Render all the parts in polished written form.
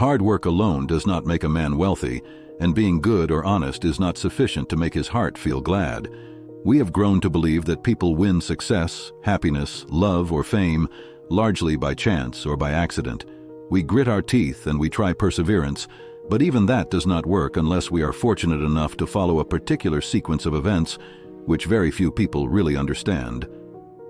Hard work alone does not make a man wealthy, and being good or honest is not sufficient to make his heart feel glad. We have grown to believe that people win success, happiness, love, or fame largely by chance or by accident. We grit our teeth and we try perseverance, but even that does not work unless we are fortunate enough to follow a particular sequence of events which very few people really understand.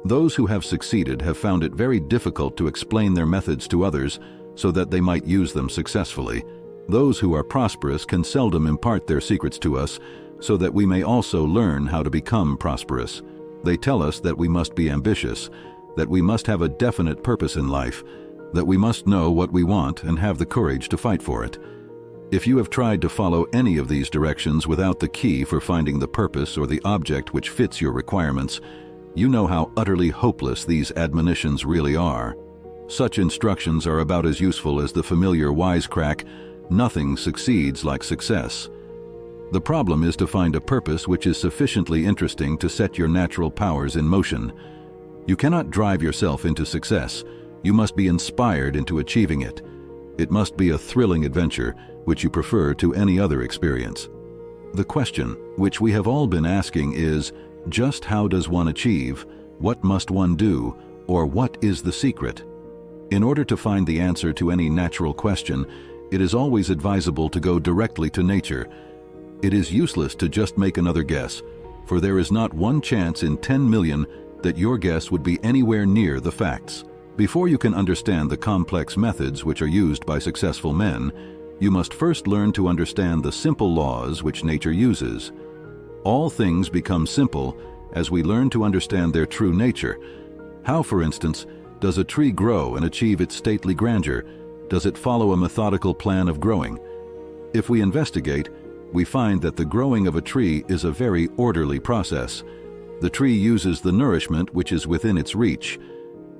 Those who have succeeded have found it very difficult to explain their methods to others so that they might use them successfully. Those who are prosperous can seldom impart their secrets to us so that we may also learn how to become prosperous. They tell us that we must be ambitious, that we must have a definite purpose in life, that we must know what we want and have the courage to fight for it. If you have tried to follow any of these directions without the key for finding the purpose or the object which fits your requirements, you know how utterly hopeless these admonitions really are. Such instructions are about as useful as the familiar wisecrack, "Nothing succeeds like success." The problem is to find a purpose which is sufficiently interesting to set your natural powers in motion. You cannot drive yourself into success. You must be inspired into achieving it. It must be a thrilling adventure, which you prefer to any other experience. The question, which we have all been asking, is just how does one achieve, what must one do, or what is the secret? In order to find the answer to any natural question, it is always advisable to go directly to nature. It is useless to just make another guess, for there is not one chance in 10 million that your guess would be anywhere near the facts. Before you can understand the complex methods which are used by successful men, you must first learn to understand the simple laws which nature uses. All things become simple as we learn to understand their true nature. How, for instance, does a tree grow and achieve its stately grandeur? Does it follow a methodical plan of growing? If we investigate, we find that the growing of a tree is a very orderly process. The tree uses the nourishment which is within its reach.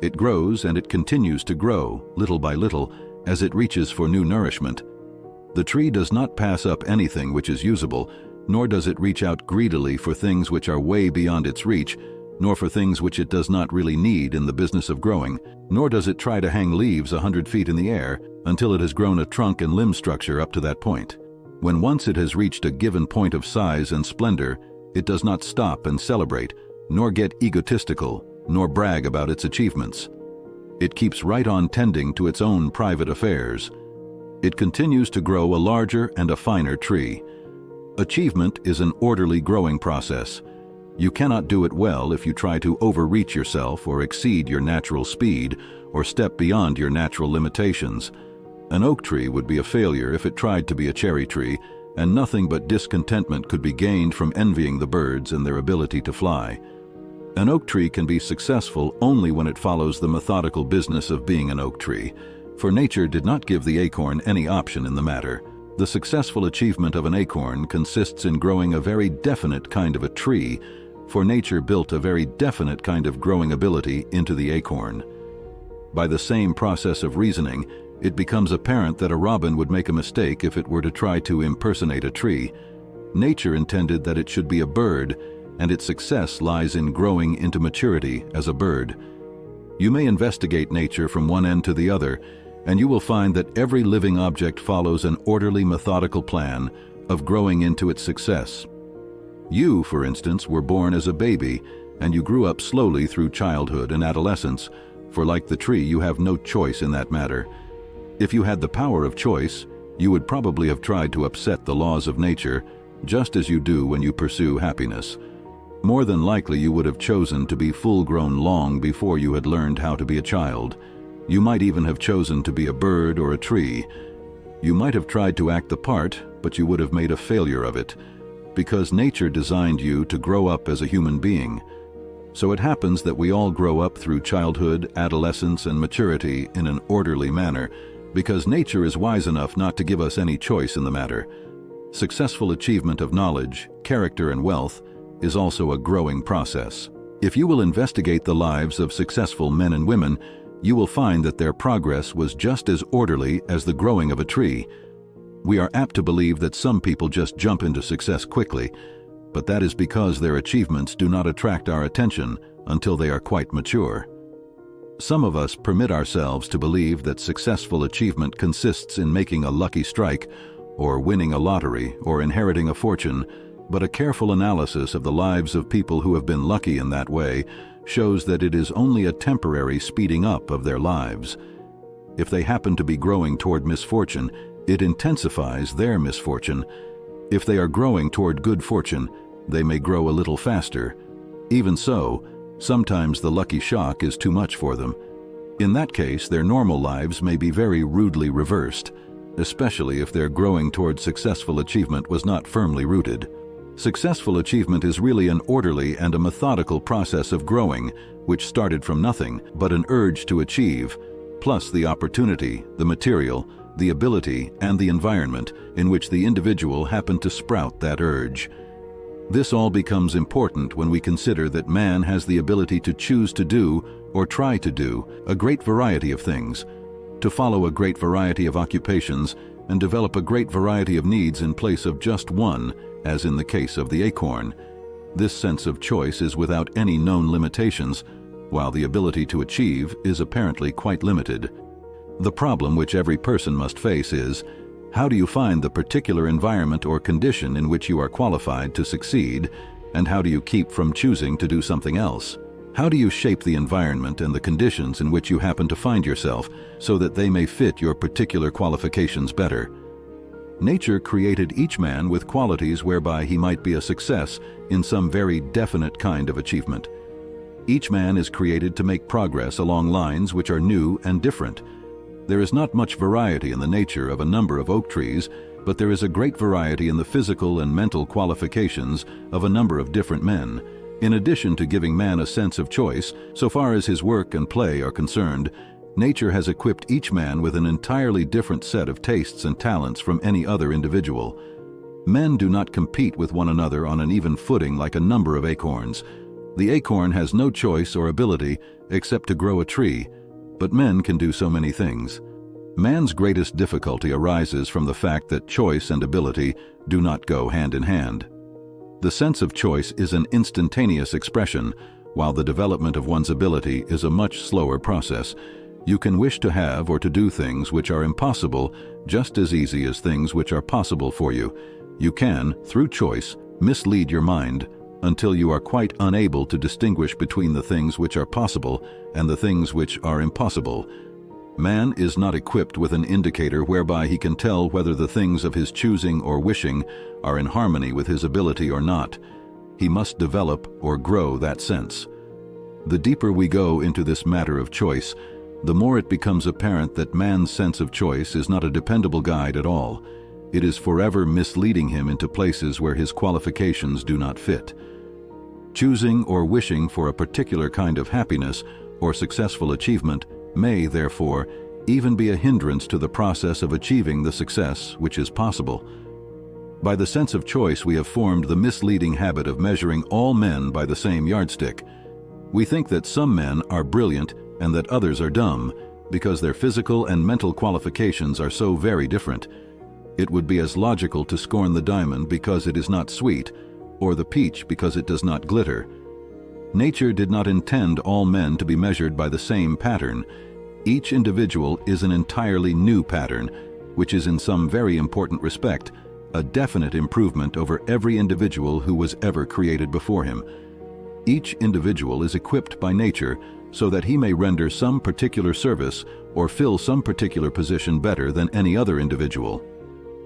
It grows and it continues to grow, little by little, as it reaches for new nourishment. The tree does not pass up anything which is usable, nor does it reach out greedily for things which are way beyond its reach, nor for things which it does not really need in the business of growing, nor does it try to hang leaves 100 feet in the air until it has grown a trunk and limb structure up to that point. When once it has reached a given point of size and splendor, it does not stop and celebrate, nor get egotistical, nor brag about its achievements. It keeps right on tending to its own private affairs. It continues to grow a larger and a finer tree. Achievement is an orderly growing process. You cannot do it well if you try to overreach yourself or exceed your natural speed or step beyond your natural limitations. An oak tree would be a failure if it tried to be a cherry tree, and nothing but discontentment could be gained from envying the birds and their ability to fly. An oak tree can be successful only when it follows the methodical business of being an oak tree, for nature did not give the acorn any option in the matter. The successful achievement of an acorn consists in growing a very definite kind of a tree, for nature built a very definite kind of growing ability into the acorn. By the same process of reasoning, it becomes apparent that a robin would make a mistake if it were to try to impersonate a tree. Nature intended that it should be a bird, and its success lies in growing into maturity as a bird. You may investigate nature from one end to the other, and you will find that every living object follows an orderly, methodical plan of growing into its success. You, for instance, were born as a baby, and you grew up slowly through childhood and adolescence, for like the tree, you have no choice in that matter. If you had the power of choice, you would probably have tried to upset the laws of nature, just as you do when you pursue happiness. More than likely, you would have chosen to be full-grown long before you had learned how to be a child. You might even have chosen to be a bird or a tree. You might have tried to act the part, but you would have made a failure of it, because nature designed you to grow up as a human being. So it happens that we all grow up through childhood, adolescence, and maturity in an orderly manner, because nature is wise enough not to give us any choice in the matter. Successful achievement of knowledge, character, and wealth is also a growing process. If you will investigate the lives of successful men and women, you will find that their progress was just as orderly as the growing of a tree. We are apt to believe that some people just jump into success quickly, but that is because their achievements do not attract our attention until they are quite mature. Some of us permit ourselves to believe that successful achievement consists in making a lucky strike, or winning a lottery, or inheriting a fortune, but a careful analysis of the lives of people who have been lucky in that way shows that it is only a temporary speeding up of their lives. If they happen to be growing toward misfortune, it intensifies their misfortune. If they are growing toward good fortune, they may grow a little faster. Even so, sometimes the lucky shock is too much for them. In that case, their normal lives may be very rudely reversed, especially if their growing toward successful achievement was not firmly rooted. Successful achievement is really an orderly and a methodical process of growing, which started from nothing but an urge to achieve, plus the opportunity, the material, the ability, and the environment in which the individual happened to sprout that urge. This all becomes important when we consider that man has the ability to choose to do, or try to do, a great variety of things, to follow a great variety of occupations, and develop a great variety of needs in place of just one, as in the case of the acorn. This sense of choice is without any known limitations, while the ability to achieve is apparently quite limited. The problem which every person must face is, how do you find the particular environment or condition in which you are qualified to succeed, and how do you keep from choosing to do something else? How do you shape the environment and the conditions in which you happen to find yourself so that they may fit your particular qualifications better? Nature created each man with qualities whereby he might be a success in some very definite kind of achievement. Each man is created to make progress along lines which are new and different. There is not much variety in the nature of a number of oak trees, but there is a great variety in the physical and mental qualifications of a number of different men. In addition to giving man a sense of choice, so far as his work and play are concerned, nature has equipped each man with an entirely different set of tastes and talents from any other individual. Men do not compete with one another on an even footing like a number of acorns. The acorn has no choice or ability except to grow a tree, but men can do so many things. Man's greatest difficulty arises from the fact that choice and ability do not go hand in hand. The sense of choice is an instantaneous expression, while the development of one's ability is a much slower process. You can wish to have or to do things which are impossible just as easy as things which are possible for you. You can, through choice, mislead your mind until you are quite unable to distinguish between the things which are possible and the things which are impossible. Man is not equipped with an indicator whereby he can tell whether the things of his choosing or wishing are in harmony with his ability or not. He must develop or grow that sense. The deeper we go into this matter of choice, the more it becomes apparent that man's sense of choice is not a dependable guide at all. It is forever misleading him into places where his qualifications do not fit. Choosing or wishing for a particular kind of happiness or successful achievement may, therefore, even be a hindrance to the process of achieving the success which is possible. By the sense of choice, we have formed the misleading habit of measuring all men by the same yardstick. We think that some men are brilliant and that others are dumb, because their physical and mental qualifications are so very different. It would be as logical to scorn the diamond because it is not sweet, or the peach because it does not glitter. Nature did not intend all men to be measured by the same pattern. Each individual is an entirely new pattern, which is in some very important respect a definite improvement over every individual who was ever created before him. Each individual is equipped by nature so that he may render some particular service or fill some particular position better than any other individual.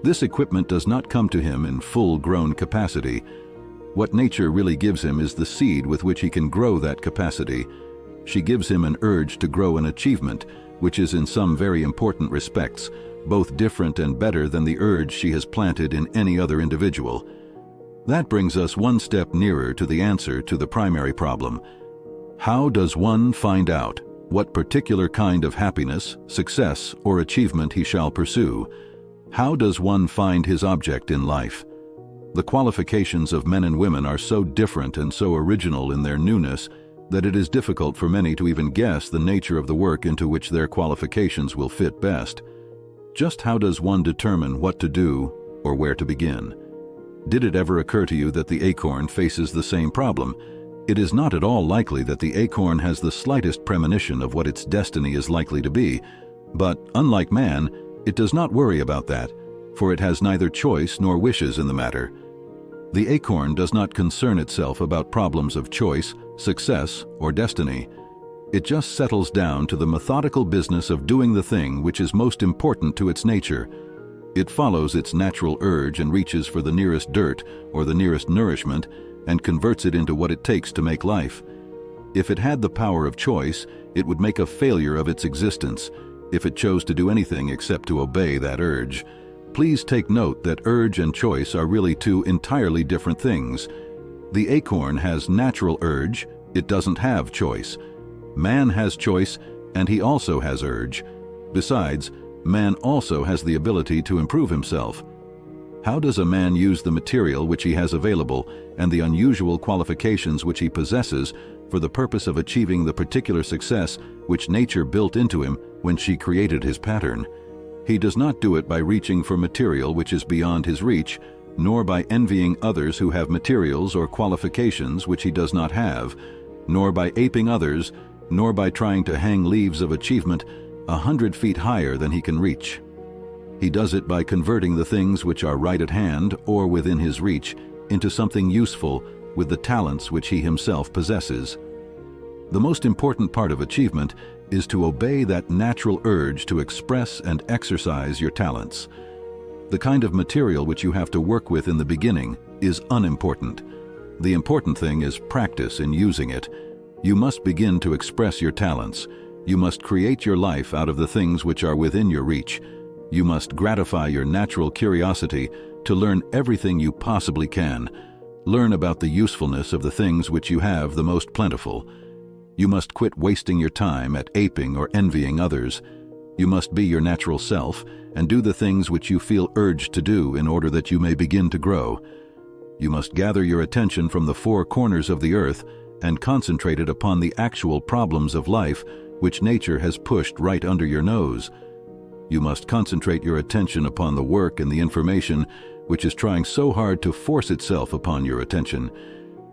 This equipment does not come to him in full-grown capacity. What nature really gives him is the seed with which he can grow that capacity. She gives him an urge to grow an achievement, which is in some very important respects both different and better than the urge she has planted in any other individual. That brings us one step nearer to the answer to the primary problem. How does one find out what particular kind of happiness, success, or achievement he shall pursue? How does one find his object in life? The qualifications of men and women are so different and so original in their newness that it is difficult for many to even guess the nature of the work into which their qualifications will fit best. Just how does one determine what to do or where to begin? Did it ever occur to you that the acorn faces the same problem? It is not at all likely that the acorn has the slightest premonition of what its destiny is likely to be, but, unlike man, it does not worry about that, for it has neither choice nor wishes in the matter. The acorn does not concern itself about problems of choice, success, or destiny. It just settles down to the methodical business of doing the thing which is most important to its nature. It follows its natural urge and reaches for the nearest dirt or the nearest nourishment and converts it into what it takes to make life. If it had the power of choice, it would make a failure of its existence if it chose to do anything except to obey that urge. Please take note that urge and choice are really two entirely different things. The acorn has natural urge, it doesn't have choice. Man has choice, and he also has urge. Besides, man also has the ability to improve himself. How does a man use the material which he has available and the unusual qualifications which he possesses for the purpose of achieving the particular success which nature built into him when she created his pattern? He does not do it by reaching for material which is beyond his reach, nor by envying others who have materials or qualifications which he does not have, nor by aping others, nor by trying to hang leaves of achievement 100 feet higher than he can reach. He does it by converting the things which are right at hand or within his reach into something useful with the talents which he himself possesses. The most important part of achievement is to obey that natural urge to express and exercise your talents. The kind of material which you have to work with in the beginning is unimportant. The important thing is practice in using it. You must begin to express your talents. You must create your life out of the things which are within your reach. You must gratify your natural curiosity to learn everything you possibly can. Learn about the usefulness of the things which you have the most plentiful. You must quit wasting your time at aping or envying others. You must be your natural self and do the things which you feel urged to do in order that you may begin to grow. You must gather your attention from the four corners of the earth and concentrate it upon the actual problems of life which nature has pushed right under your nose. You must concentrate your attention upon the work and the information which is trying so hard to force itself upon your attention.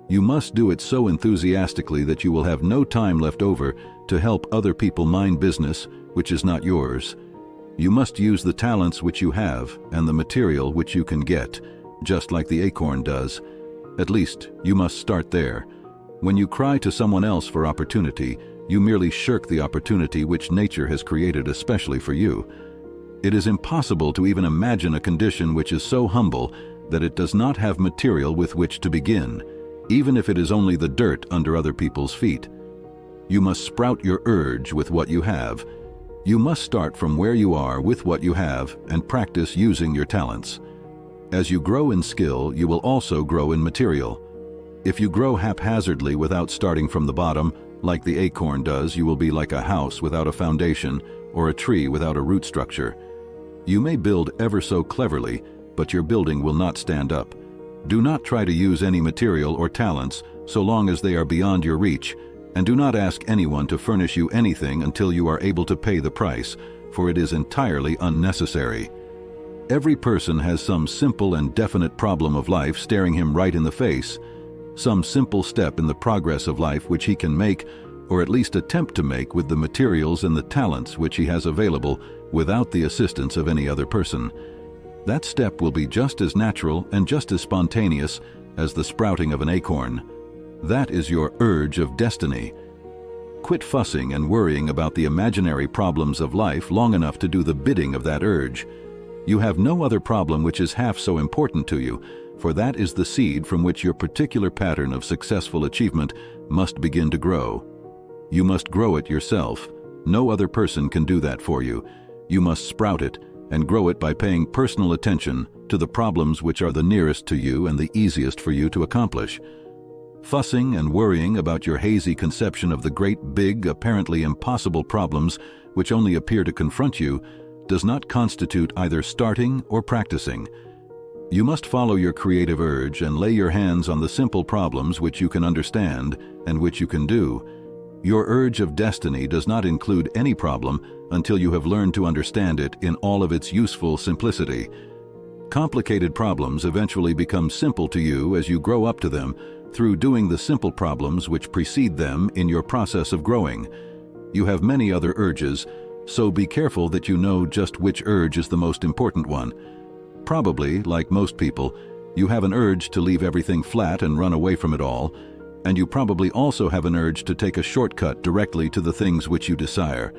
You must do it so enthusiastically that you will have no time left over to help other people mind business which is not yours. You must use the talents which you have and the material which you can get, just like the acorn does. At least, you must start there. When you cry to someone else for opportunity, you merely shirk the opportunity which nature has created especially for you. It is impossible to even imagine a condition which is so humble that it does not have material with which to begin, even if it is only the dirt under other people's feet. You must sprout your urge with what you have. You must start from where you are with what you have and practice using your talents. As you grow in skill, you will also grow in material. If you grow haphazardly without starting from the bottom, like the acorn does, you will be like a house without a foundation or a tree without a root structure. You may build ever so cleverly, but your building will not stand up. Do not try to use any material or talents so long as they are beyond your reach, and do not ask anyone to furnish you anything until you are able to pay the price, for it is entirely unnecessary. Every person has some simple and definite problem of life staring him right in the face, some simple step in the progress of life which he can make, or at least attempt to make, with the materials and the talents which he has available without the assistance of any other person. That step will be just as natural and just as spontaneous as the sprouting of an acorn. That is your urge of destiny. Quit fussing and worrying about the imaginary problems of life long enough to do the bidding of that urge. You have no other problem which is half so important to you, for that is the seed from which your particular pattern of successful achievement must begin to grow. You must grow it yourself. No other person can do that for you. You must sprout it and grow it by paying personal attention to the problems which are the nearest to you and the easiest for you to accomplish. Fussing and worrying about your hazy conception of the great, big, apparently impossible problems which only appear to confront you does not constitute either starting or practicing. You must follow your creative urge and lay your hands on the simple problems which you can understand and which you can do. Your urge of destiny does not include any problem until you have learned to understand it in all of its useful simplicity. Complicated problems eventually become simple to you as you grow up to them through doing the simple problems which precede them in your process of growing. You have many other urges, so be careful that you know just which urge is the most important one. Probably, like most people, you have an urge to leave everything flat and run away from it all, and you probably also have an urge to take a shortcut directly to the things which you desire.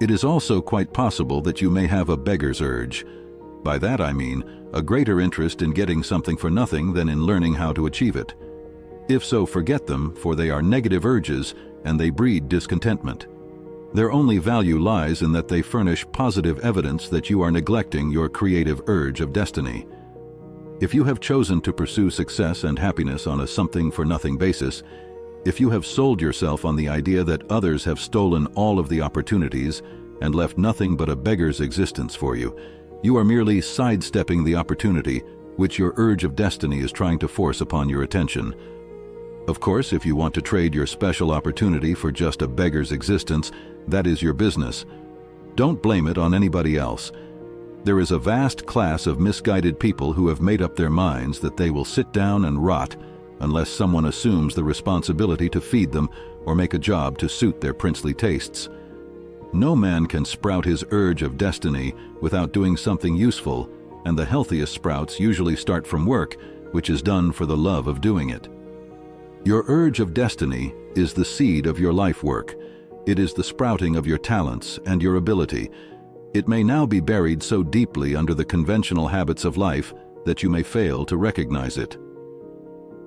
It is also quite possible that you may have a beggar's urge. By that I mean a greater interest in getting something for nothing than in learning how to achieve it. If so, forget them, for they are negative urges and they breed discontentment. Their only value lies in that they furnish positive evidence that you are neglecting your creative urge of destiny. If you have chosen to pursue success and happiness on a something-for-nothing basis, if you have sold yourself on the idea that others have stolen all of the opportunities and left nothing but a beggar's existence for you, you are merely sidestepping the opportunity which your urge of destiny is trying to force upon your attention. Of course, if you want to trade your special opportunity for just a beggar's existence, that is your business. Don't blame it on anybody else. There is a vast class of misguided people who have made up their minds that they will sit down and rot unless someone assumes the responsibility to feed them or make a job to suit their princely tastes. No man can sprout his urge of destiny without doing something useful, and the healthiest sprouts usually start from work, which is done for the love of doing it. Your urge of destiny is the seed of your life work. It is the sprouting of your talents and your ability. It may now be buried so deeply under the conventional habits of life that you may fail to recognize it.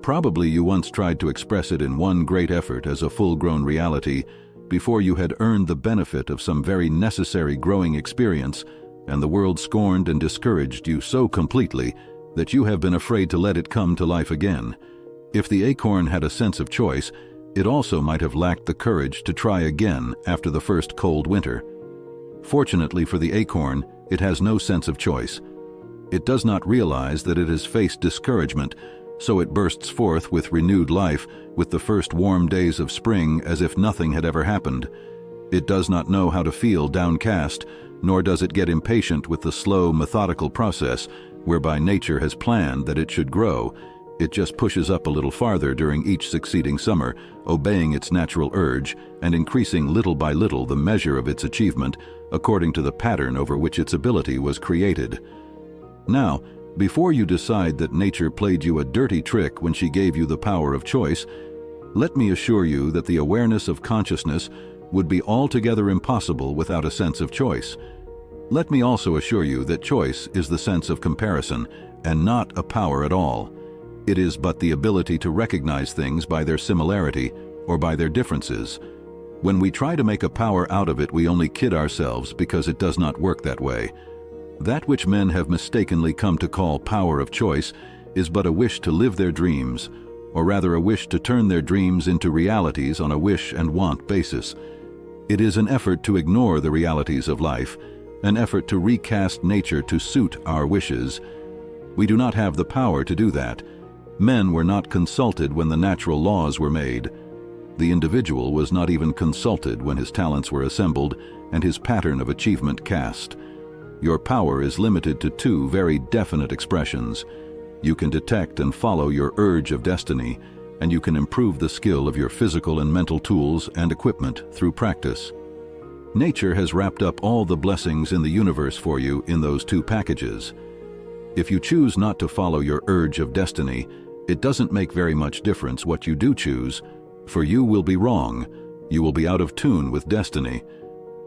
Probably you once tried to express it in one great effort as a full-grown reality before you had earned the benefit of some very necessary growing experience, and the world scorned and discouraged you so completely that you have been afraid to let it come to life again. If the acorn had a sense of choice, it also might have lacked the courage to try again after the first cold winter. Fortunately for the acorn, it has no sense of choice. It does not realize that it has faced discouragement, so it bursts forth with renewed life with the first warm days of spring as if nothing had ever happened. It does not know how to feel downcast, nor does it get impatient with the slow, methodical process whereby nature has planned that it should grow. It just pushes up a little farther during each succeeding summer, obeying its natural urge and increasing little by little the measure of its achievement according to the pattern over which its ability was created. Now, before you decide that nature played you a dirty trick when she gave you the power of choice, let me assure you that the awareness of consciousness would be altogether impossible without a sense of choice. Let me also assure you that choice is the sense of comparison and not a power at all. It is but the ability to recognize things by their similarity or by their differences. When we try to make a power out of it, we only kid ourselves because it does not work that way. That which men have mistakenly come to call power of choice is but a wish to live their dreams, or rather a wish to turn their dreams into realities on a wish and want basis. It is an effort to ignore the realities of life, an effort to recast nature to suit our wishes. We do not have the power to do that. Men were not consulted when the natural laws were made. The individual was not even consulted when his talents were assembled and his pattern of achievement cast. Your power is limited to two very definite expressions. You can detect and follow your urge of destiny, and you can improve the skill of your physical and mental tools and equipment through practice. Nature has wrapped up all the blessings in the universe for you in those two packages. If you choose not to follow your urge of destiny, it doesn't make very much difference what you do choose, for you will be wrong. You will be out of tune with destiny.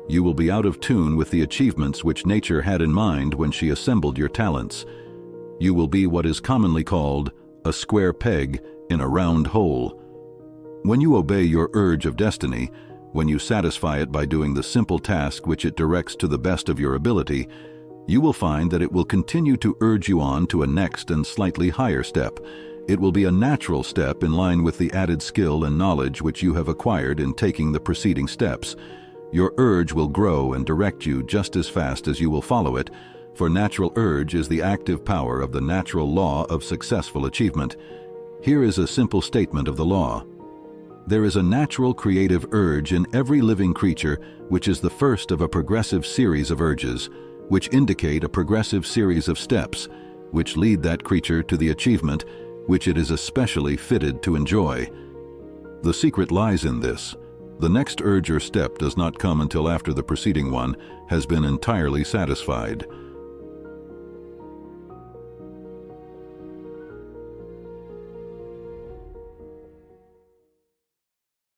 You will be out of tune with the achievements which nature had in mind when she assembled your talents. You will be what is commonly called a square peg in a round hole. When you obey your urge of destiny, when you satisfy it by doing the simple task which it directs to the best of your ability, you will find that it will continue to urge you on to a next and slightly higher step. It will be a natural step in line with the added skill and knowledge which you have acquired in taking the preceding steps. Your urge will grow and direct you just as fast as you will follow it, for natural urge is the active power of the natural law of successful achievement. Here is a simple statement of the law. There is a natural creative urge in every living creature which is the first of a progressive series of urges, which indicate a progressive series of steps, which lead that creature to the achievement, which it is especially fitted to enjoy. The secret lies in this: the next urge or step does not come until after the preceding one has been entirely satisfied.